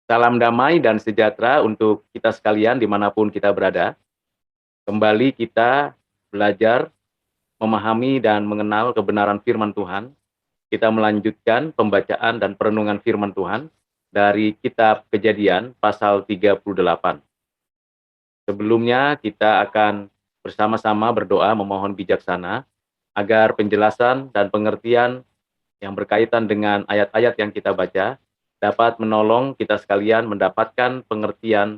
Salam damai dan sejahtera untuk kita sekalian dimanapun kita berada. Kembali kita belajar, memahami dan mengenal kebenaran firman Tuhan. Kita melanjutkan pembacaan dan perenungan firman Tuhan dari kitab Kejadian pasal 38. Sebelumnya kita akan bersama-sama berdoa memohon bijaksana agar penjelasan dan pengertian yang berkaitan dengan ayat-ayat yang kita baca dapat menolong kita sekalian mendapatkan pengertian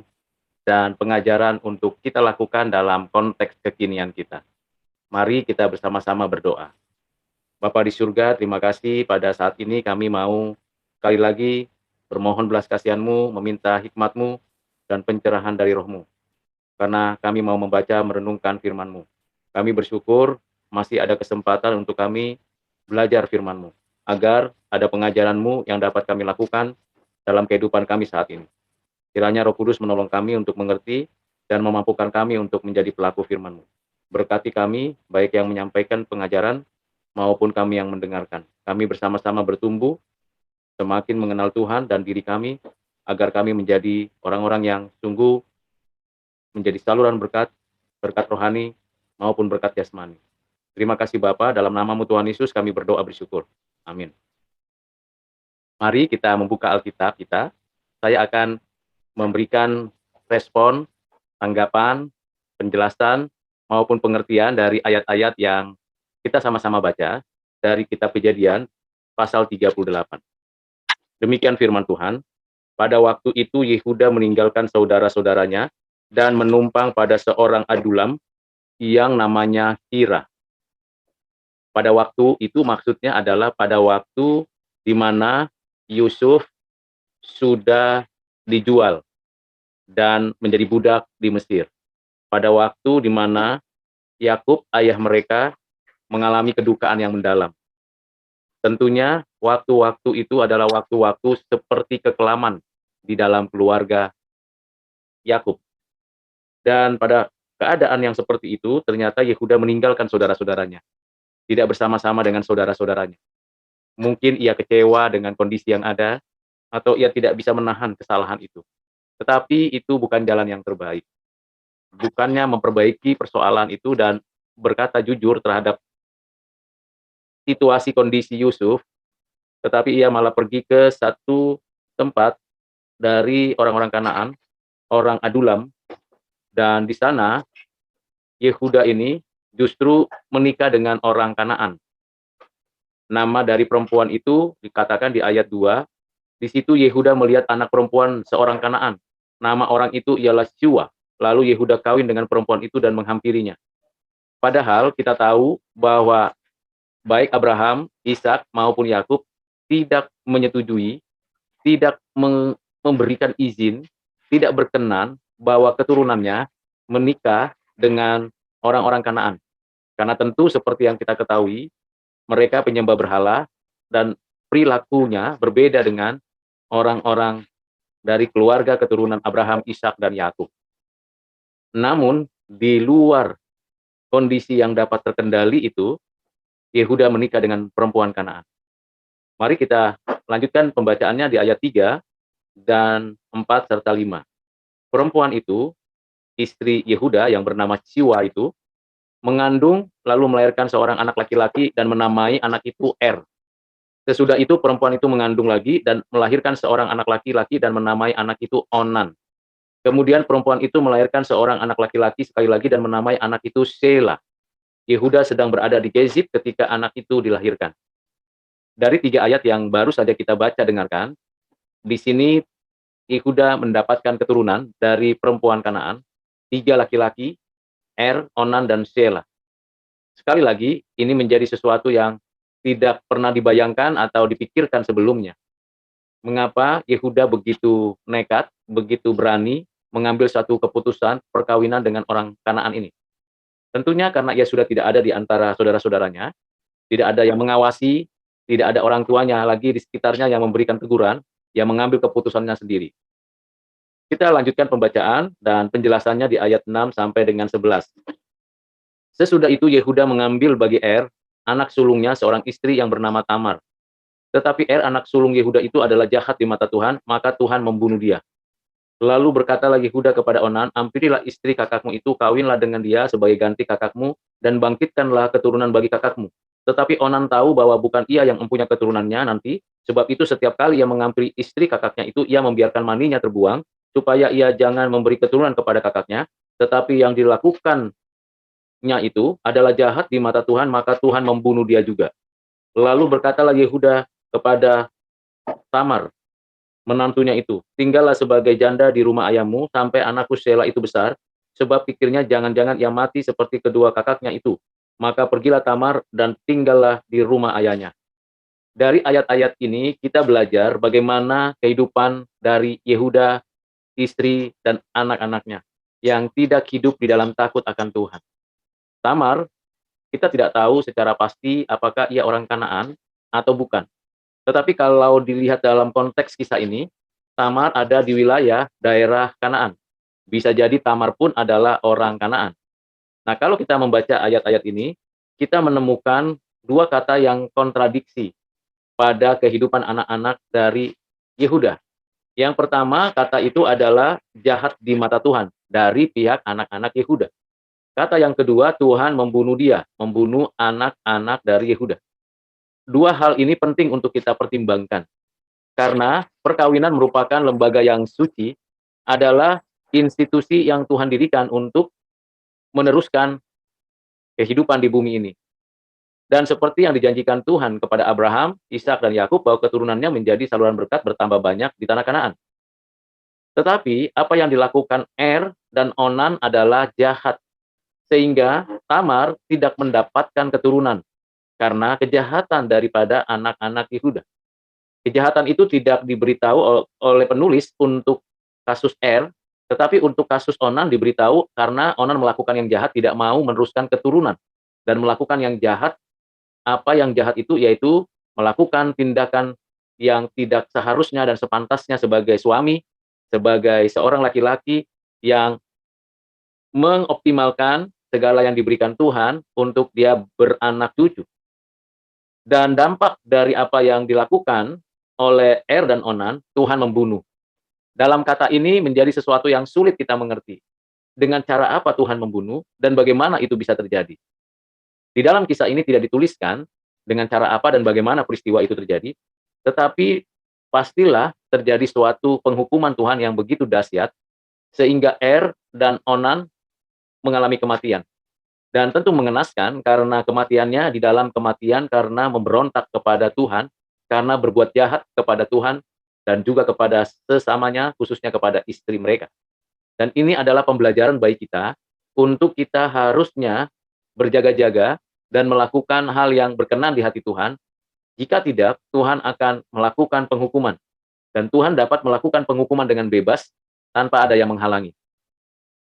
dan pengajaran untuk kita lakukan dalam konteks kekinian kita. Mari kita bersama-sama berdoa. Bapa di surga, terima kasih pada saat ini kami mau sekali lagi bermohon belas kasihan-Mu, meminta hikmat-Mu dan pencerahan dari Roh-Mu. Karena kami mau membaca merenungkan firman-Mu. Kami bersyukur masih ada kesempatan untuk kami belajar firman-Mu, agar ada pengajaran-Mu yang dapat kami lakukan dalam kehidupan kami saat ini. Kiranya Roh Kudus menolong kami untuk mengerti dan memampukan kami untuk menjadi pelaku firman-Mu. Berkati kami, baik yang menyampaikan pengajaran maupun kami yang mendengarkan. Kami bersama-sama bertumbuh, semakin mengenal Tuhan dan diri kami, agar kami menjadi orang-orang yang sungguh menjadi saluran berkat, berkat rohani maupun berkat jasmani. Terima kasih Bapa, dalam nama-Mu Tuhan Yesus kami berdoa bersyukur. Amin. Mari kita membuka Alkitab kita. Saya akan memberikan respon, tanggapan, penjelasan, maupun pengertian dari ayat-ayat yang kita sama-sama baca dari kitab Kejadian pasal 38. Demikian firman Tuhan, pada waktu itu Yehuda meninggalkan saudara-saudaranya dan menumpang pada seorang adulam yang namanya Hira. Pada waktu itu maksudnya adalah pada waktu di mana Yusuf sudah dijual dan menjadi budak di Mesir. Pada waktu di mana Yakub, ayah mereka, mengalami kedukaan yang mendalam. Tentunya waktu-waktu itu adalah waktu-waktu seperti kekelaman di dalam keluarga Yakub. Dan pada keadaan yang seperti itu, ternyata Yehuda meninggalkan saudara-saudaranya, tidak bersama-sama dengan saudara-saudaranya. Mungkin ia kecewa dengan kondisi yang ada, atau ia tidak bisa menahan kesalahan itu. Tetapi itu bukan jalan yang terbaik. Bukannya memperbaiki persoalan itu dan berkata jujur terhadap situasi kondisi Yusuf, tetapi ia malah pergi ke satu tempat dari orang-orang Kanaan, orang Adulam, dan di sana Yehuda ini justru menikah dengan orang Kanaan. Nama dari perempuan itu dikatakan di ayat 2, di situ Yehuda melihat anak perempuan seorang Kanaan. Nama orang itu ialah Shua. Lalu Yehuda kawin dengan perempuan itu dan menghampirinya. Padahal kita tahu bahwa baik Abraham, Ishak maupun Yakub tidak menyetujui, tidak memberikan izin, tidak berkenan bahwa keturunannya menikah dengan orang-orang Kanaan. Karena tentu seperti yang kita ketahui, mereka penyembah berhala dan perilakunya berbeda dengan orang-orang dari keluarga keturunan Abraham, Ishak dan Yakub. Namun di luar kondisi yang dapat terkendali itu, Yehuda menikah dengan perempuan Kanaan. Mari kita lanjutkan pembacaannya di ayat 3 dan 4 serta 5. Perempuan itu, istri Yehuda yang bernama Siwa itu, mengandung lalu melahirkan seorang anak laki-laki dan menamai anak itu Er. Sesudah itu perempuan itu mengandung lagi dan melahirkan seorang anak laki-laki dan menamai anak itu Onan. Kemudian perempuan itu melahirkan seorang anak laki-laki sekali lagi dan menamai anak itu Sela. Yehuda sedang berada di Gezib ketika anak itu dilahirkan. Dari 3 ayat yang baru saja kita baca dengarkan, di sini Yehuda mendapatkan keturunan dari perempuan Kanaan, 3 laki-laki, Er, Onan, dan Sela. Sekali lagi, ini menjadi sesuatu yang tidak pernah dibayangkan atau dipikirkan sebelumnya. Mengapa Yehuda begitu nekat, begitu berani mengambil satu keputusan perkawinan dengan orang Kanaan ini? Tentunya karena ia sudah tidak ada di antara saudara-saudaranya, tidak ada yang mengawasi, tidak ada orang tuanya lagi di sekitarnya yang memberikan teguran, yang mengambil keputusannya sendiri. Kita lanjutkan pembacaan dan penjelasannya di ayat 6 sampai dengan 11. Sesudah itu Yehuda mengambil bagi Er, anak sulungnya seorang istri yang bernama Tamar. Tetapi anak sulung Yehuda itu adalah jahat di mata Tuhan, maka Tuhan membunuh dia. Lalu berkatalah Yehuda kepada Onan, ampunilah istri kakakmu itu, kawinlah dengan dia sebagai ganti kakakmu, dan bangkitkanlah keturunan bagi kakakmu. Tetapi Onan tahu bahwa bukan ia yang mempunyai keturunannya nanti, sebab itu setiap kali ia mengampuni istri kakaknya itu, ia membiarkan maninya terbuang, supaya ia jangan memberi keturunan kepada kakaknya, tetapi yang dilakukannya itu adalah jahat di mata Tuhan, maka Tuhan membunuh dia juga. Lalu berkatalah Yehuda kepada Tamar, menantunya itu, tinggallah sebagai janda di rumah ayahmu sampai anakku Shelah itu besar, sebab pikirnya jangan-jangan ia mati seperti kedua kakaknya itu. Maka pergilah Tamar dan tinggallah di rumah ayahnya. Dari ayat-ayat ini kita belajar bagaimana kehidupan dari Yehuda, istri, dan anak-anaknya yang tidak hidup di dalam takut akan Tuhan. Tamar, kita tidak tahu secara pasti apakah ia orang Kanaan atau bukan. Tetapi kalau dilihat dalam konteks kisah ini, Tamar ada di wilayah daerah Kanaan. Bisa jadi Tamar pun adalah orang Kanaan. Nah, kalau kita membaca ayat-ayat ini, kita menemukan dua kata yang kontradiksi pada kehidupan anak-anak dari Yehuda. Yang pertama, kata itu adalah jahat di mata Tuhan dari pihak anak-anak Yehuda. Kata yang kedua, Tuhan membunuh dia, membunuh anak-anak dari Yehuda. Dua hal ini penting untuk kita pertimbangkan. Karena perkawinan merupakan lembaga yang suci, adalah institusi yang Tuhan dirikan untuk meneruskan kehidupan di bumi ini. Dan seperti yang dijanjikan Tuhan kepada Abraham, Ishak, dan Yakub bahwa keturunannya menjadi saluran berkat bertambah banyak di tanah Kanaan. Tetapi apa yang dilakukan dan Onan adalah jahat, sehingga Tamar tidak mendapatkan keturunan karena kejahatan daripada anak-anak Yehuda. Kejahatan itu tidak diberitahu oleh penulis untuk kasus tetapi untuk kasus Onan diberitahu karena Onan melakukan yang jahat, tidak mau meneruskan keturunan, dan melakukan yang jahat. Apa yang jahat itu yaitu melakukan tindakan yang tidak seharusnya dan sepantasnya sebagai suami, sebagai seorang laki-laki yang mengoptimalkan segala yang diberikan Tuhan untuk dia beranak cucu. Dan dampak dari apa yang dilakukan oleh dan Onan, Tuhan membunuh. Dalam kata ini menjadi sesuatu yang sulit kita mengerti. Dengan cara apa Tuhan membunuh dan bagaimana itu bisa terjadi? Di dalam kisah ini tidak dituliskan dengan cara apa dan bagaimana peristiwa itu terjadi, tetapi pastilah terjadi suatu penghukuman Tuhan yang begitu dahsyat, sehingga dan Onan mengalami kematian. Dan tentu mengenaskan karena kematiannya di dalam kematian karena memberontak kepada Tuhan, karena berbuat jahat kepada Tuhan, dan juga kepada sesamanya, khususnya kepada istri mereka. Dan ini adalah pembelajaran bagi kita, untuk kita harusnya berjaga-jaga dan melakukan hal yang berkenan di hati Tuhan. Jika tidak, Tuhan akan melakukan penghukuman. Dan Tuhan dapat melakukan penghukuman dengan bebas tanpa ada yang menghalangi.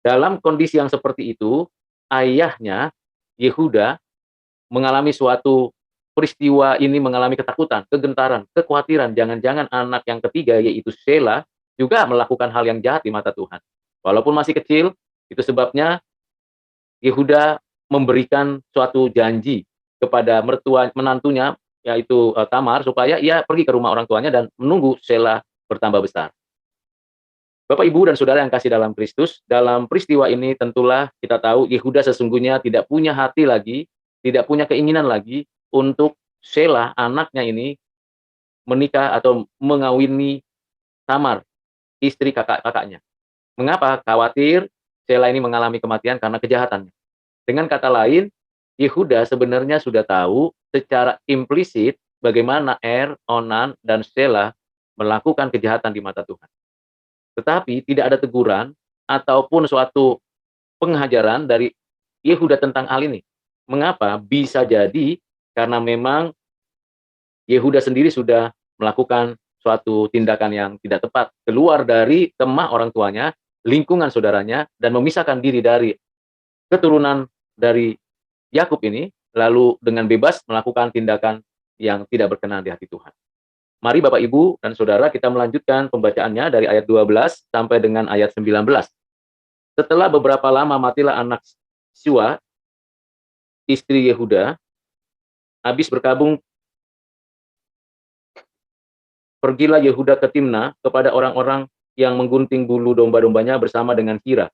Dalam kondisi yang seperti itu, ayahnya, Yehuda, mengalami suatu peristiwa ini, mengalami ketakutan, kegentaran, kekhawatiran. Jangan-jangan anak yang ketiga, yaitu Shelah, juga melakukan hal yang jahat di mata Tuhan. Walaupun masih kecil, itu sebabnya Yehuda memberikan suatu janji kepada menantunya, yaitu Tamar, supaya ia pergi ke rumah orang tuanya dan menunggu Shelah bertambah besar. Bapak, Ibu, dan Saudara yang kasih dalam Kristus, dalam peristiwa ini tentulah kita tahu Yehuda sesungguhnya tidak punya hati lagi, tidak punya keinginan lagi untuk Shelah, anaknya ini, menikah atau mengawini Tamar, istri kakaknya. Mengapa? Khawatir Shelah ini mengalami kematian karena kejahatannya. Dengan kata lain, Yehuda sebenarnya sudah tahu secara implisit bagaimana Onan, dan Shelah melakukan kejahatan di mata Tuhan. Tetapi tidak ada teguran ataupun suatu penghajaran dari Yehuda tentang hal ini. Mengapa? Bisa jadi karena memang Yehuda sendiri sudah melakukan suatu tindakan yang tidak tepat, keluar dari kemah orang tuanya, lingkungan saudaranya, dan memisahkan diri dari keturunan dari Yakub ini, lalu dengan bebas melakukan tindakan yang tidak berkenan di hati Tuhan. Mari Bapak, Ibu, dan Saudara, kita melanjutkan pembacaannya dari ayat 12 sampai dengan ayat 19. Setelah beberapa lama matilah anak Shua, istri Yehuda, habis berkabung pergilah Yehuda ke Timna kepada orang-orang yang menggunting bulu domba-dombanya bersama dengan Hira,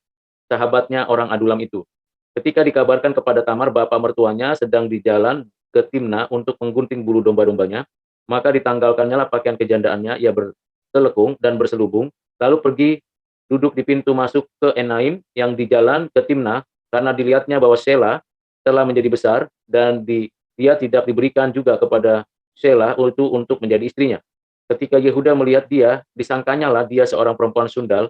sahabatnya orang Adulam itu. Ketika dikabarkan kepada Tamar bapak mertuanya sedang di jalan ke Timna untuk menggunting bulu domba-dombanya, maka ditanggalkannya lah pakaian kejandaannya, ia bertelekung dan berselubung, lalu pergi duduk di pintu masuk ke Enaim yang di jalan ke Timna, karena dilihatnya bahwa Sela telah menjadi besar dan dia tidak diberikan juga kepada Sela itu untuk menjadi istrinya. Ketika Yehuda melihat dia, disangkanya lah dia seorang perempuan sundal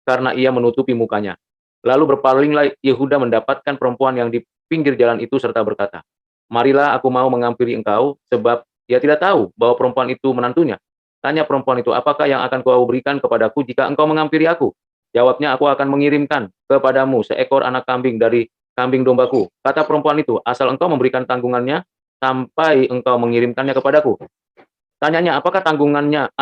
karena ia menutupi mukanya. Lalu berpalinglah Yehuda mendapatkan perempuan yang di pinggir jalan itu serta berkata, "Marilah aku mau mengampiri engkau," sebab ia tidak tahu bahwa perempuan itu menantunya. Tanya perempuan itu, "Apakah yang akan kau berikan kepadaku jika engkau mengampiri aku?" Jawabnya, "Aku akan mengirimkan kepadamu seekor anak kambing dari kambing dombaku." Kata perempuan itu, "Asal engkau memberikan tanggungannya sampai engkau mengirimkannya kepadaku." Tanyanya, "Apakah tanggungannya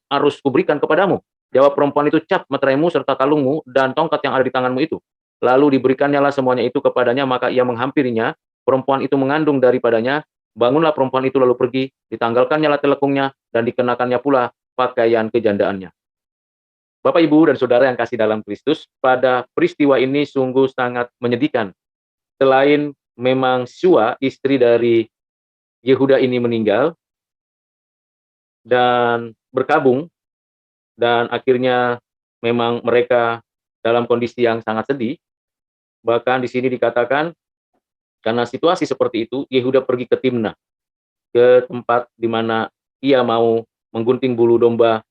harus kuberikan kepadamu?" Jawab perempuan itu, "Cap meteraimu serta kalungmu dan tongkat yang ada di tanganmu itu." Lalu diberikannya lah semuanya itu kepadanya, maka ia menghampirinya. Perempuan itu mengandung daripadanya. Bangunlah perempuan itu lalu pergi, ditanggalkannya lah telekungnya dan dikenakannya pula pakaian kejandaannya. Bapak, Ibu, dan Saudara yang kasih dalam Kristus, pada peristiwa ini sungguh sangat menyedihkan. Selain memang Shua, istri dari Yehuda ini meninggal dan berkabung, dan akhirnya memang mereka dalam kondisi yang sangat sedih. Bahkan di sini dikatakan, karena situasi seperti itu, Yehuda pergi ke Timna, ke tempat di mana ia mau menggunting bulu domba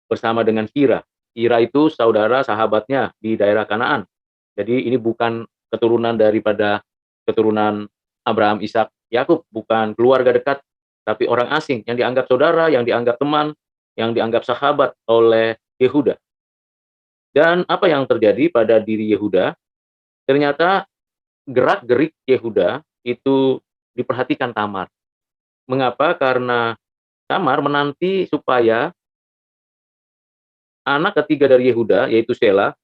bersama dengan Hira. Hira itu saudara sahabatnya di daerah Kanaan. Jadi ini bukan keturunan daripada keturunan Abraham, Ishak, Yakub, bukan keluarga dekat, tapi orang asing yang dianggap saudara, yang dianggap teman, yang dianggap sahabat oleh Yehuda. Dan apa yang terjadi pada diri Yehuda? Ternyata gerak-gerik Yehuda itu diperhatikan Tamar. Mengapa? Karena Tamar menanti supaya anak ketiga dari Yehuda, yaitu Sela,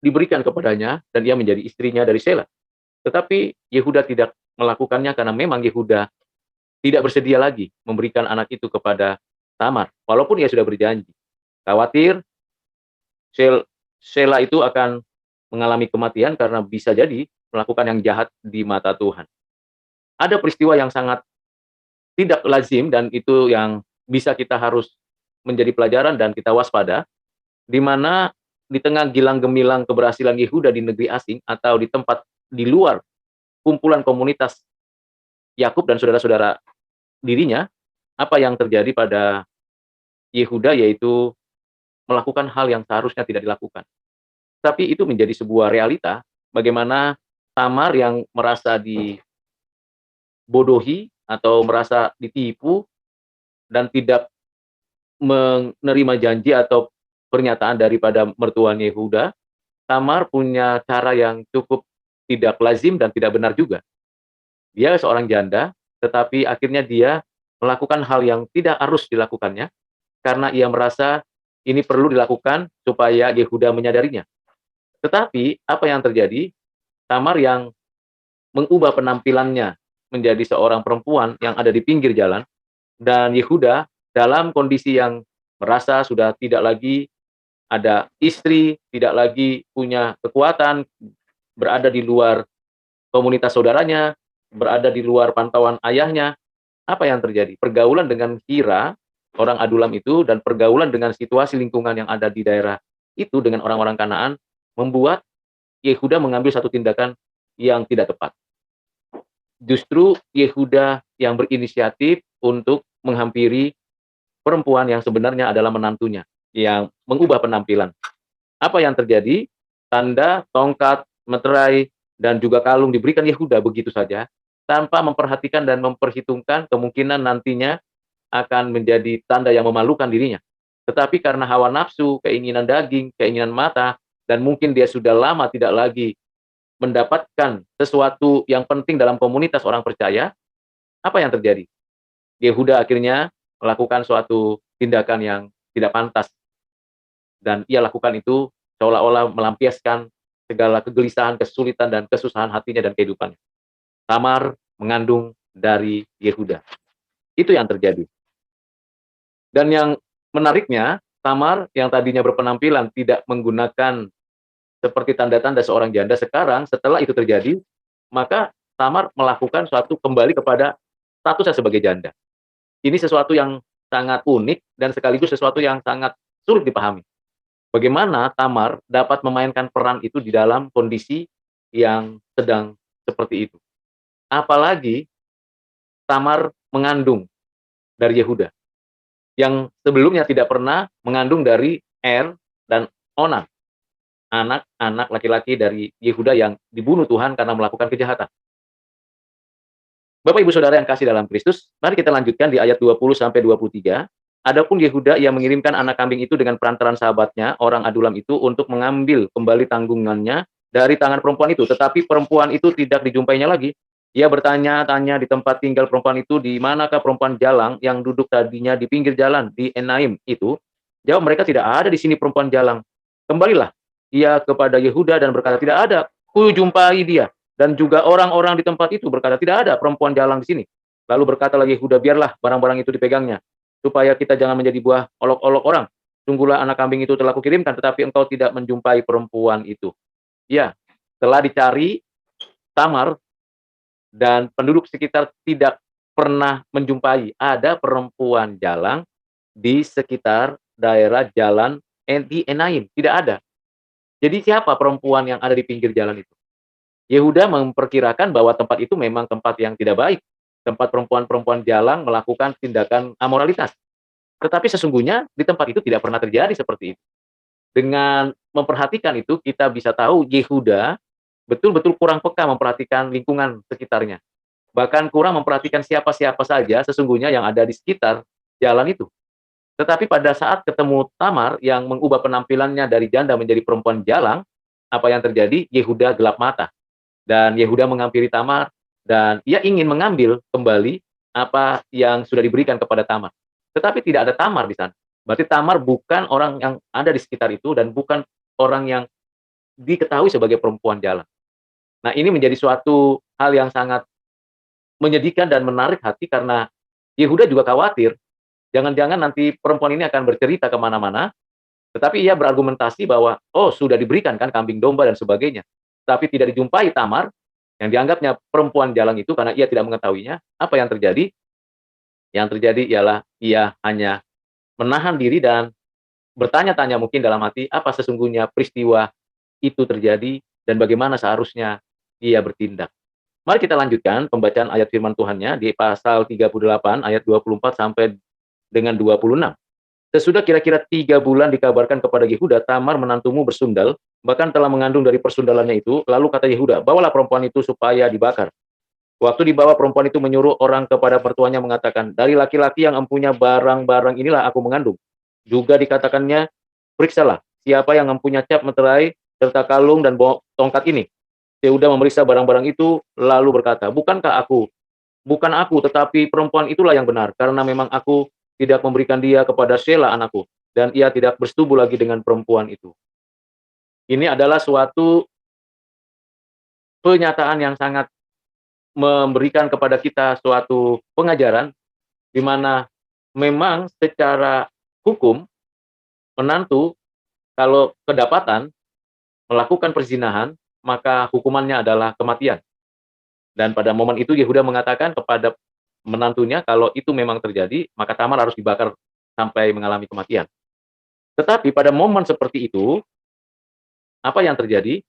diberikan kepadanya dan ia menjadi istrinya dari Sela. Tetapi Yehuda tidak melakukannya karena memang Yehuda tidak bersedia lagi memberikan anak itu kepada Tamar, walaupun ia sudah berjanji. Khawatir Sela itu akan mengalami kematian karena bisa jadi melakukan yang jahat di mata Tuhan. Ada peristiwa yang sangat tidak lazim dan itu yang bisa kita harus menjadi pelajaran dan kita waspada, di mana di tengah gilang gemilang keberhasilan Yehuda di negeri asing atau di tempat di luar kumpulan komunitas Yakub dan saudara-saudara dirinya, apa yang terjadi pada Yehuda yaitu melakukan hal yang seharusnya tidak dilakukan. Tapi itu menjadi sebuah realita bagaimana Tamar yang merasa dibodohi atau merasa ditipu dan tidak menerima janji atau pernyataan daripada mertuanya Yehuda, Tamar punya cara yang cukup tidak lazim dan tidak benar juga. Dia seorang janda, tetapi akhirnya dia melakukan hal yang tidak harus dilakukannya, karena ia merasa ini perlu dilakukan supaya Yehuda menyadarinya. Tetapi apa yang terjadi? Tamar yang mengubah penampilannya menjadi seorang perempuan yang ada di pinggir jalan, dan Yehuda dalam kondisi yang merasa sudah tidak lagi ada istri, tidak lagi punya kekuatan, berada di luar komunitas saudaranya, berada di luar pantauan ayahnya. Apa yang terjadi? Pergaulan dengan Hira, orang Adulam itu, dan pergaulan dengan situasi lingkungan yang ada di daerah itu dengan orang-orang Kanaan, membuat Yehuda mengambil satu tindakan yang tidak tepat. Justru Yehuda yang berinisiatif untuk menghampiri perempuan yang sebenarnya adalah menantunya, yang mengubah penampilan. Apa yang terjadi? Tanda, tongkat, meterai, dan juga kalung diberikan Yehuda begitu saja, tanpa memperhatikan dan memperhitungkan kemungkinan nantinya akan menjadi tanda yang memalukan dirinya. Tetapi karena hawa nafsu, keinginan daging, keinginan mata, dan mungkin dia sudah lama tidak lagi mendapatkan sesuatu yang penting dalam komunitas orang percaya, apa yang terjadi? Yehuda akhirnya melakukan suatu tindakan yang tidak pantas, dan ia lakukan itu seolah-olah melampiaskan segala kegelisahan, kesulitan, dan kesusahan hatinya dan kehidupannya. Tamar mengandung dari Yehuda. Itu yang terjadi. Dan yang menariknya, Tamar yang tadinya berpenampilan tidak menggunakan seperti tanda-tanda seorang janda, sekarang setelah itu terjadi, maka Tamar melakukan suatu kembali kepada statusnya sebagai janda. Ini sesuatu yang sangat unik dan sekaligus sesuatu yang sangat sulit dipahami. Bagaimana Tamar dapat memainkan peran itu di dalam kondisi yang sedang seperti itu. Apalagi Tamar mengandung dari Yehuda, yang sebelumnya tidak pernah mengandung dari Er dan Onan, anak-anak laki-laki dari Yehuda yang dibunuh Tuhan karena melakukan kejahatan. Bapak Ibu Saudara yang kasih dalam Kristus, mari kita lanjutkan di ayat 20 sampai 23. Adapun Yehuda yang mengirimkan anak kambing itu dengan perantaran sahabatnya, orang Adulam itu, untuk mengambil kembali tanggungannya dari tangan perempuan itu. Tetapi perempuan itu tidak dijumpainya lagi. Ia bertanya-tanya di tempat tinggal perempuan itu, di manakah perempuan jalang yang duduk tadinya di pinggir jalan di Enaim itu? Jawab mereka, tidak ada di sini perempuan jalang. Kembalilah ia kepada Yehuda dan berkata, tidak ada, ku jumpai dia. Dan juga orang-orang di tempat itu berkata, tidak ada perempuan jalang di sini. Lalu berkatalah Yehuda, biarlah barang-barang itu dipegangnya, supaya kita jangan menjadi buah olok-olok orang. Sungguhlah anak kambing itu telah kukirimkan, tetapi engkau tidak menjumpai perempuan itu. Ya, telah dicari Tamar, dan penduduk sekitar tidak pernah menjumpai ada perempuan jalang di sekitar daerah jalan di Enaim. Tidak ada. Jadi siapa perempuan yang ada di pinggir jalan itu? Yehuda memperkirakan bahwa tempat itu memang tempat yang tidak baik, tempat perempuan-perempuan jalang melakukan tindakan amoralitas. Tetapi sesungguhnya di tempat itu tidak pernah terjadi seperti itu. Dengan memperhatikan itu, kita bisa tahu Yehuda betul-betul kurang peka memperhatikan lingkungan sekitarnya. Bahkan kurang memperhatikan siapa-siapa saja sesungguhnya yang ada di sekitar jalan itu. Tetapi pada saat ketemu Tamar yang mengubah penampilannya dari janda menjadi perempuan jalang, apa yang terjadi? Yehuda gelap mata. Dan Yehuda menghampiri Tamar, dan ia ingin mengambil kembali apa yang sudah diberikan kepada Tamar. Tetapi tidak ada Tamar di sana. Berarti Tamar bukan orang yang ada di sekitar itu dan bukan orang yang diketahui sebagai perempuan jalan. Nah, ini menjadi suatu hal yang sangat menyedihkan dan menarik hati karena Yehuda juga khawatir, jangan-jangan nanti perempuan ini akan bercerita kemana-mana, tetapi ia berargumentasi bahwa, oh sudah diberikan kan kambing domba dan sebagainya. Tapi tidak dijumpai Tamar, yang dianggapnya perempuan jalang itu karena ia tidak mengetahuinya. Apa yang terjadi? Yang terjadi ialah ia hanya menahan diri dan bertanya-tanya mungkin dalam hati, apa sesungguhnya peristiwa itu terjadi dan bagaimana seharusnya ia bertindak. Mari kita lanjutkan pembacaan ayat firman Tuhannya di pasal 38 ayat 24 sampai dengan 26. Sesudah kira-kira 3 bulan dikabarkan kepada Yehuda, Tamar menantumu bersundal, bahkan telah mengandung dari persundalannya itu. Lalu kata Yehuda, bawalah perempuan itu supaya dibakar. Waktu dibawa, perempuan itu menyuruh orang kepada mertuanya mengatakan, dari laki-laki yang empunya barang-barang inilah aku mengandung. Juga dikatakannya, periksalah siapa yang empunya cap meterai serta kalung dan tongkat ini. Yehuda memeriksa barang-barang itu, lalu berkata, bukankah aku? Bukan aku, tetapi perempuan itulah yang benar, karena memang aku tidak memberikan dia kepada Shela anakku, dan ia tidak bersetubuh lagi dengan perempuan itu. Ini adalah suatu pernyataan yang sangat memberikan kepada kita suatu pengajaran, di mana memang secara hukum, menantu kalau kedapatan melakukan perzinahan, maka hukumannya adalah kematian. Dan pada momen itu Yehuda mengatakan kepada menantunya kalau itu memang terjadi, maka Tamar harus dibakar sampai mengalami kematian. Tetapi pada momen seperti itu, apa yang terjadi?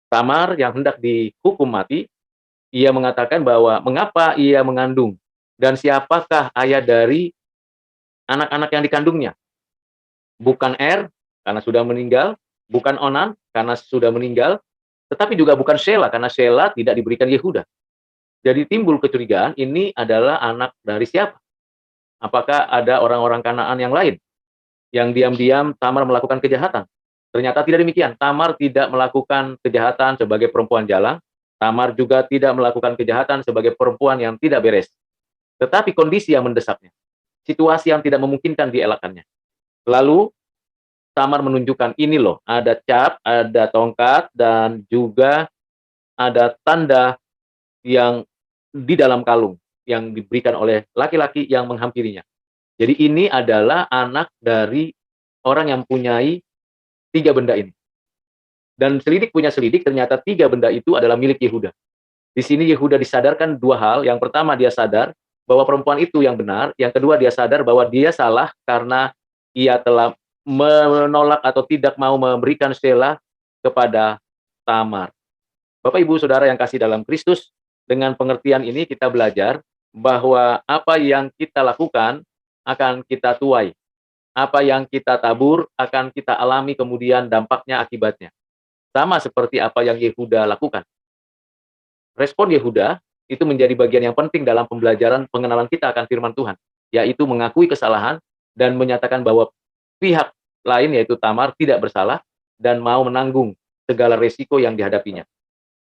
Tamar yang hendak dihukum mati, ia mengatakan bahwa mengapa ia mengandung dan siapakah ayah dari anak-anak yang dikandungnya. Bukan Er, karena sudah meninggal, bukan Onan, karena sudah meninggal, tetapi juga bukan Shela, karena Shela tidak diberikan Yehuda. Jadi timbul kecurigaan, ini adalah anak dari siapa? Apakah ada orang-orang Kanaan yang lain yang diam-diam Tamar melakukan kejahatan? Ternyata tidak demikian. Tamar tidak melakukan kejahatan sebagai perempuan jalang. Tamar juga tidak melakukan kejahatan sebagai perempuan yang tidak beres. Tetapi kondisi yang mendesaknya, situasi yang tidak memungkinkan dielakkannya. Lalu Tamar menunjukkan ini loh, ada cap, ada tongkat, dan juga ada tanda yang di dalam kalung yang diberikan oleh laki-laki yang menghampirinya. Jadi ini adalah anak dari orang yang mempunyai 3 benda ini. Dan selidik punya selidik, ternyata 3 benda itu adalah milik Yehuda. Di sini Yehuda disadarkan 2 hal. Yang pertama, dia sadar bahwa perempuan itu yang benar. Yang kedua, dia sadar bahwa dia salah karena ia telah menolak atau tidak mau memberikan Shelah kepada Tamar. Bapak, Ibu, Saudara yang kasih dalam Kristus, dengan pengertian ini kita belajar bahwa apa yang kita lakukan akan kita tuai. Apa yang kita tabur akan kita alami kemudian dampaknya, akibatnya. Sama seperti apa yang Yehuda lakukan. Respon Yehuda itu menjadi bagian yang penting dalam pembelajaran pengenalan kita akan firman Tuhan, yaitu mengakui kesalahan dan menyatakan bahwa pihak lain, yaitu Tamar, tidak bersalah dan mau menanggung segala resiko yang dihadapinya.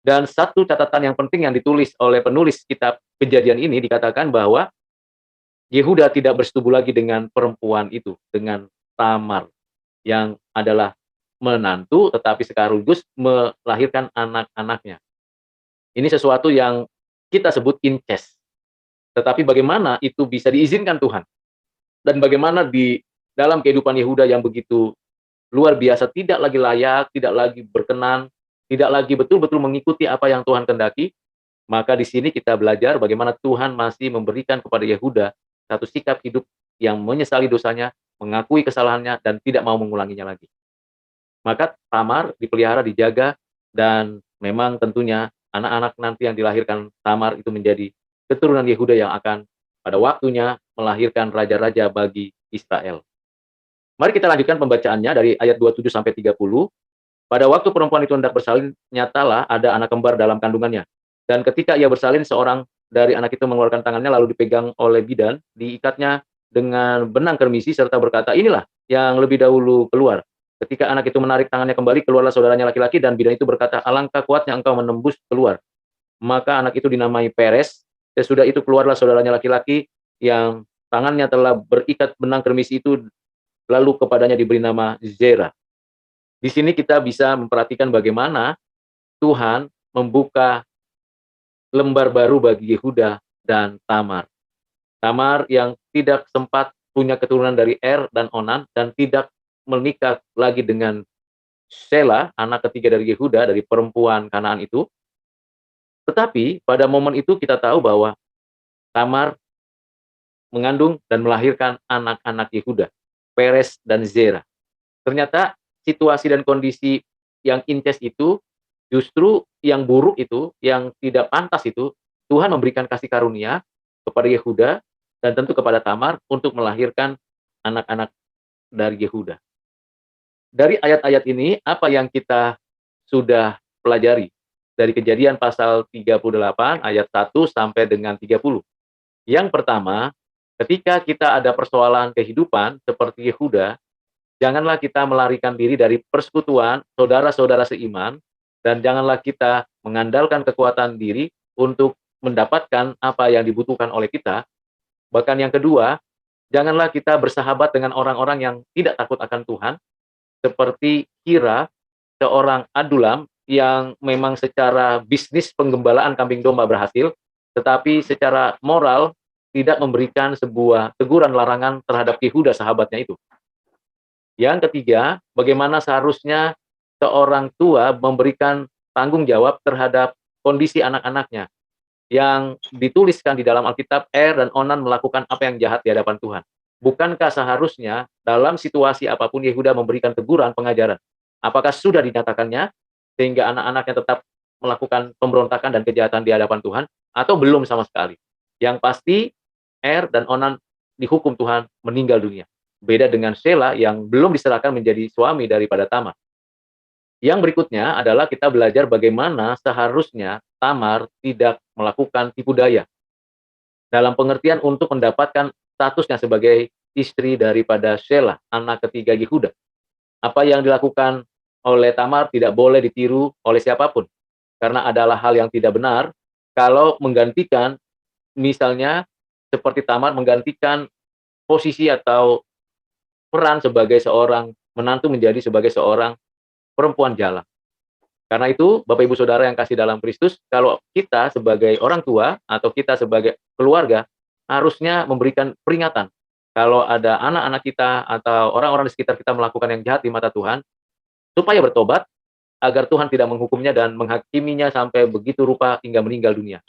Dan satu catatan yang penting yang ditulis oleh penulis kitab Kejadian ini, dikatakan bahwa Yehuda tidak bersetubuh lagi dengan perempuan itu, dengan Tamar, yang adalah menantu tetapi sekaligus melahirkan anak-anaknya. Ini sesuatu yang kita sebut incest. Tetapi bagaimana itu bisa diizinkan Tuhan? Dan bagaimana di dalam kehidupan Yehuda yang begitu luar biasa, tidak lagi layak, tidak lagi berkenan, tidak lagi betul-betul mengikuti apa yang Tuhan kehendaki, maka di sini kita belajar bagaimana Tuhan masih memberikan kepada Yehuda satu sikap hidup yang menyesali dosanya, mengakui kesalahannya, dan tidak mau mengulanginya lagi. Maka Tamar dipelihara, dijaga, dan memang tentunya anak-anak nanti yang dilahirkan Tamar itu menjadi keturunan Yehuda yang akan pada waktunya melahirkan raja-raja bagi Israel. Mari kita lanjutkan pembacaannya dari ayat 27 sampai 30. Pada waktu perempuan itu hendak bersalin, nyatalah ada anak kembar dalam kandungannya. Dan ketika ia bersalin, seorang dari anak itu mengeluarkan tangannya, lalu dipegang oleh bidan, diikatnya dengan benang kermisi, serta berkata, inilah yang lebih dahulu keluar. Ketika anak itu menarik tangannya kembali, keluarlah saudaranya laki-laki, dan bidan itu berkata, alangkah kuatnya engkau menembus keluar. Maka anak itu dinamai Peres. Sesudah itu keluarlah saudaranya laki-laki, yang tangannya telah berikat benang kermisi itu, lalu kepadanya diberi nama Zera. Di sini kita bisa memperhatikan bagaimana Tuhan membuka lembar baru bagi Yehuda dan Tamar. Tamar yang tidak sempat punya keturunan dari Er dan Onan, dan tidak menikah lagi dengan Shelah, anak ketiga dari Yehuda, dari perempuan Kanaan itu. Tetapi pada momen itu kita tahu bahwa Tamar mengandung dan melahirkan anak-anak Yehuda, Peres dan Zera. Ternyata situasi dan kondisi yang incest itu, justru yang buruk itu, yang tidak pantas itu, Tuhan memberikan kasih karunia kepada Yehuda dan tentu kepada Tamar untuk melahirkan anak-anak dari Yehuda. Dari ayat-ayat ini, apa yang kita sudah pelajari? Dari Kejadian pasal 38 ayat 1 sampai dengan 30. Yang pertama, ketika kita ada persoalan kehidupan seperti Yehuda, janganlah kita melarikan diri dari persekutuan saudara-saudara seiman, dan janganlah kita mengandalkan kekuatan diri untuk mendapatkan apa yang dibutuhkan oleh kita. Bahkan yang kedua, janganlah kita bersahabat dengan orang-orang yang tidak takut akan Tuhan, seperti Kira, seorang Adulam yang memang secara bisnis penggembalaan kambing domba berhasil, tetapi secara moral tidak memberikan sebuah teguran larangan terhadap Yehuda, sahabatnya itu. Yang ketiga, bagaimana seharusnya seorang tua memberikan tanggung jawab terhadap kondisi anak-anaknya, yang dituliskan di dalam Alkitab, Er dan Onan melakukan apa yang jahat di hadapan Tuhan. Bukankah seharusnya dalam situasi apapun Yehuda memberikan teguran, pengajaran? Apakah sudah dinyatakannya sehingga anak-anaknya tetap melakukan pemberontakan dan kejahatan di hadapan Tuhan, atau belum sama sekali? Yang pasti Er dan Onan dihukum Tuhan meninggal dunia. Beda dengan Shelah yang belum diserahkan menjadi suami daripada Tamar. Yang berikutnya adalah kita belajar bagaimana seharusnya Tamar tidak melakukan tipu daya, dalam pengertian untuk mendapatkan statusnya sebagai istri daripada Shelah, anak ketiga Yehuda. Apa yang dilakukan oleh Tamar tidak boleh ditiru oleh siapapun, karena adalah hal yang tidak benar kalau menggantikan, misalnya seperti Tamar menggantikan posisi atau peran sebagai seorang menantu menjadi sebagai seorang perempuan jalan. Karena itu, Bapak Ibu Saudara yang kasih dalam Kristus, kalau kita sebagai orang tua atau kita sebagai keluarga harusnya memberikan peringatan kalau ada anak-anak kita atau orang-orang di sekitar kita melakukan yang jahat di mata Tuhan, supaya bertobat, agar Tuhan tidak menghukumnya dan menghakiminya sampai begitu rupa hingga meninggal dunia.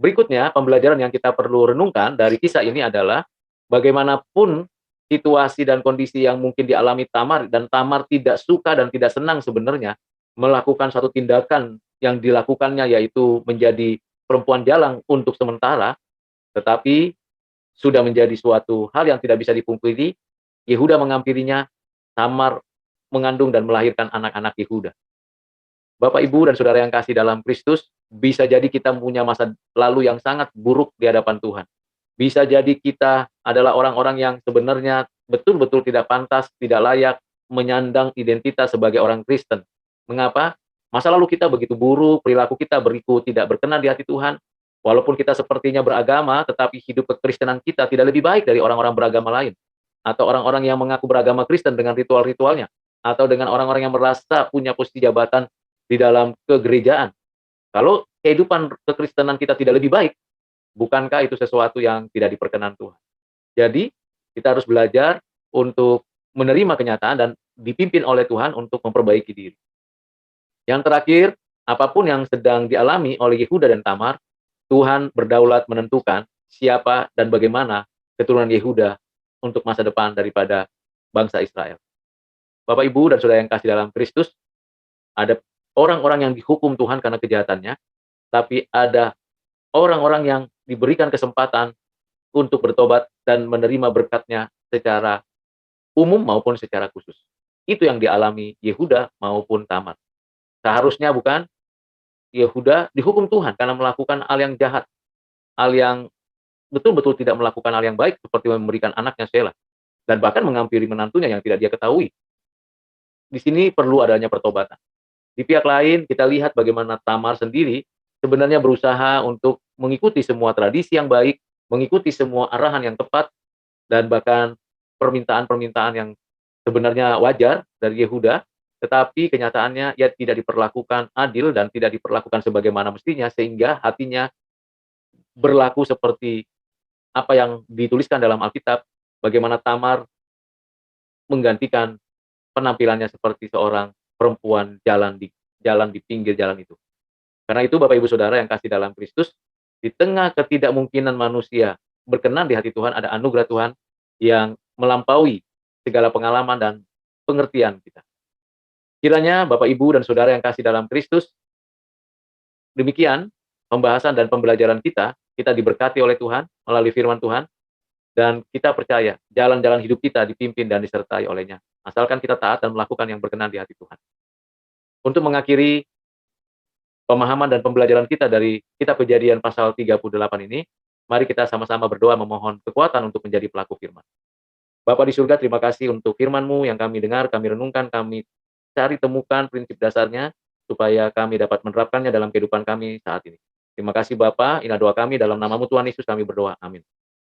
Berikutnya, pembelajaran yang kita perlu renungkan dari kisah ini adalah bagaimanapun situasi dan kondisi yang mungkin dialami Tamar, dan Tamar tidak suka dan tidak senang sebenarnya melakukan satu tindakan yang dilakukannya, yaitu menjadi perempuan jalang untuk sementara, tetapi sudah menjadi suatu hal yang tidak bisa dipungkiri. Yehuda mengampirinya, Tamar mengandung dan melahirkan anak-anak Yehuda. Bapak, Ibu, dan saudara yang kasih dalam Kristus, bisa jadi kita punya masa lalu yang sangat buruk di hadapan Tuhan. Bisa jadi kita adalah orang-orang yang sebenarnya betul-betul tidak pantas, tidak layak menyandang identitas sebagai orang Kristen. Mengapa? Masa lalu kita begitu buruk, perilaku kita berikut tidak berkenan di hati Tuhan. Walaupun kita sepertinya beragama, tetapi hidup kekristenan kita tidak lebih baik dari orang-orang beragama lain. Atau orang-orang yang mengaku beragama Kristen dengan ritual-ritualnya. Atau dengan orang-orang yang merasa punya posisi jabatan di dalam kegerejaan. Kalau kehidupan kekristenan kita tidak lebih baik, bukankah itu sesuatu yang tidak diperkenan Tuhan? Jadi, kita harus belajar untuk menerima kenyataan dan dipimpin oleh Tuhan untuk memperbaiki diri. Yang terakhir, apapun yang sedang dialami oleh Yehuda dan Tamar, Tuhan berdaulat menentukan siapa dan bagaimana keturunan Yehuda untuk masa depan daripada bangsa Israel. Bapak, Ibu, dan saudara yang kasih dalam Kristus, ada orang-orang yang dihukum Tuhan karena kejahatannya, tapi ada orang-orang yang diberikan kesempatan untuk bertobat dan menerima berkat-Nya secara umum maupun secara khusus. Itu yang dialami Yehuda maupun Tamar. Seharusnya bukan Yehuda dihukum Tuhan karena melakukan hal yang jahat, hal yang betul-betul tidak melakukan hal yang baik, seperti memberikan anaknya Shelah, dan bahkan mengampiri menantunya yang tidak dia ketahui. Di sini perlu adanya pertobatan. Di pihak lain, kita lihat bagaimana Tamar sendiri sebenarnya berusaha untuk mengikuti semua tradisi yang baik, mengikuti semua arahan yang tepat, dan bahkan permintaan-permintaan yang sebenarnya wajar dari Yehuda, tetapi kenyataannya ia tidak diperlakukan adil dan tidak diperlakukan sebagaimana mestinya, sehingga hatinya berlaku seperti apa yang dituliskan dalam Alkitab, bagaimana Tamar menggantikan penampilannya seperti seorang perempuan jalan di pinggir jalan itu. Karena itu, Bapak Ibu Saudara yang kasih dalam Kristus, di tengah ketidakmungkinan manusia berkenan di hati Tuhan, ada anugerah Tuhan yang melampaui segala pengalaman dan pengertian kita. Kiranya Bapak, Ibu, dan Saudara yang kasih dalam Kristus, demikian pembahasan dan pembelajaran kita diberkati oleh Tuhan melalui firman Tuhan, dan kita percaya jalan-jalan hidup kita dipimpin dan disertai olehnya, asalkan kita taat dan melakukan yang berkenan di hati Tuhan. Untuk mengakhiri pemahaman dan pembelajaran kita dari kitab Kejadian pasal 38 ini, mari kita sama-sama berdoa memohon kekuatan untuk menjadi pelaku firman. Bapa di surga, terima kasih untuk firman-Mu yang kami dengar, kami renungkan, kami cari temukan prinsip dasarnya, supaya kami dapat menerapkannya dalam kehidupan kami saat ini. Terima kasih Bapa, inilah doa kami, dalam nama-Mu Tuhan Yesus kami berdoa, amin.